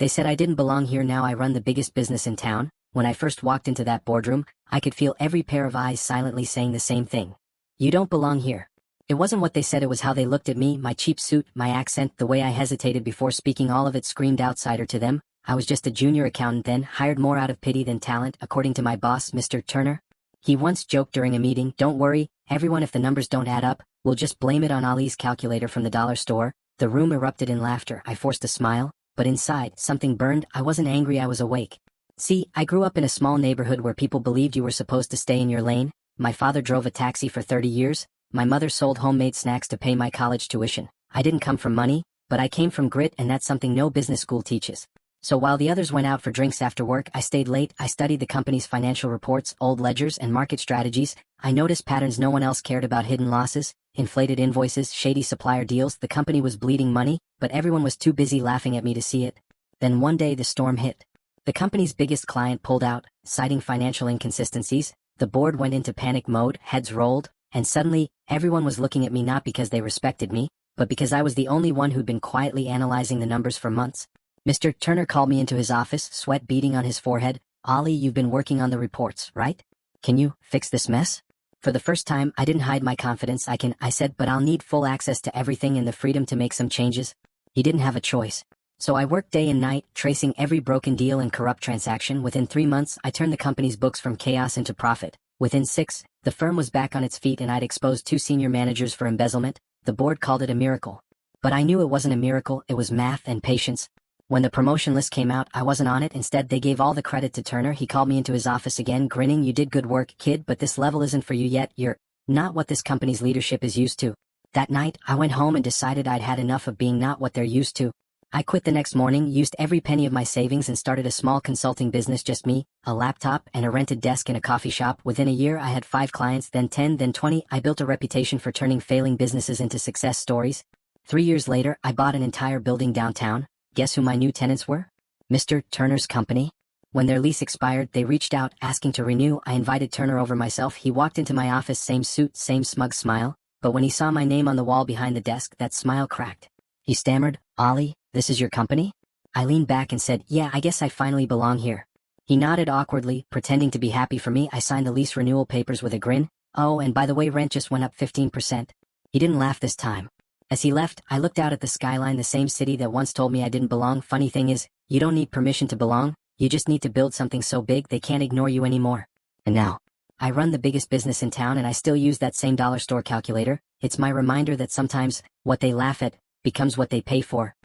They said I didn't belong here. Now I run the biggest business in town. When I first walked into that boardroom, I could feel every pair of eyes silently saying the same thing. You don't belong here. It wasn't what they said, it was how they looked at me, my cheap suit, my accent, the way I hesitated before speaking. All of it screamed outsider to them. I was just a junior accountant then, hired more out of pity than talent, according to my boss, Mr. Turner. He once joked during a meeting, "Don't worry, everyone, if the numbers don't add up, we'll just blame it on Ali's calculator from the dollar store." The room erupted in laughter. I forced a smile, but inside, something burned. I wasn't angry, I was awake. See, I grew up in a small neighborhood where people believed you were supposed to stay in your lane. My father drove a taxi for 30 years. My mother sold homemade snacks to pay my college tuition. I didn't come from money, but I came from grit, and that's something no business school teaches. So while the others went out for drinks after work, I stayed late. I studied the company's financial reports, old ledgers, and market strategies. I noticed patterns no one else cared about: hidden losses, inflated invoices, shady supplier deals. The company was bleeding money, but everyone was too busy laughing at me to see it. Then one day the storm hit. The company's biggest client pulled out, citing financial inconsistencies. The board went into panic mode, heads rolled, and suddenly, everyone was looking at me, not because they respected me, but because I was the only one who'd been quietly analyzing the numbers for months. Mr. Turner called me into his office, sweat beading on his forehead. "Ali, you've been working on the reports, right? Can you fix this mess?" For the first time, I didn't hide my confidence. I said, "but I'll need full access to everything and the freedom to make some changes." He didn't have a choice. So I worked day and night, tracing every broken deal and corrupt transaction. Within 3 months, I turned the company's books from chaos into profit. Within 6, the firm was back on its feet, and I'd exposed 2 senior managers for embezzlement. The board called it a miracle. But I knew it wasn't a miracle, it was math and patience. When the promotion list came out, I wasn't on it. Instead, they gave all the credit to Turner. He called me into his office again, grinning. "You did good work, kid, but this level isn't for you yet. You're not what this company's leadership is used to." That night, I went home and decided I'd had enough of being not what they're used to. I quit the next morning, used every penny of my savings, and started a small consulting business, just me, a laptop, and a rented desk in a coffee shop. Within a year, I had 5 clients, then 10, then 20. I built a reputation for turning failing businesses into success stories. 3 years later, I bought an entire building downtown. Guess who my new tenants were? Mr. Turner's company. When their lease expired, they reached out, asking to renew. I invited Turner over myself. He walked into my office, same suit, same smug smile. But when he saw my name on the wall behind the desk, that smile cracked. He stammered, "Ali, this is your company?" I leaned back and said, "Yeah, I guess I finally belong here." He nodded awkwardly, pretending to be happy for me. I signed the lease renewal papers with a grin. "Oh, and by the way, rent just went up 15%. He didn't laugh this time. As he left, I looked out at the skyline, the same city that once told me I didn't belong. Funny thing is, you don't need permission to belong. You just need to build something so big they can't ignore you anymore. And now, I run the biggest business in town, and I still use that same dollar store calculator. It's my reminder that sometimes, what they laugh at becomes what they pay for.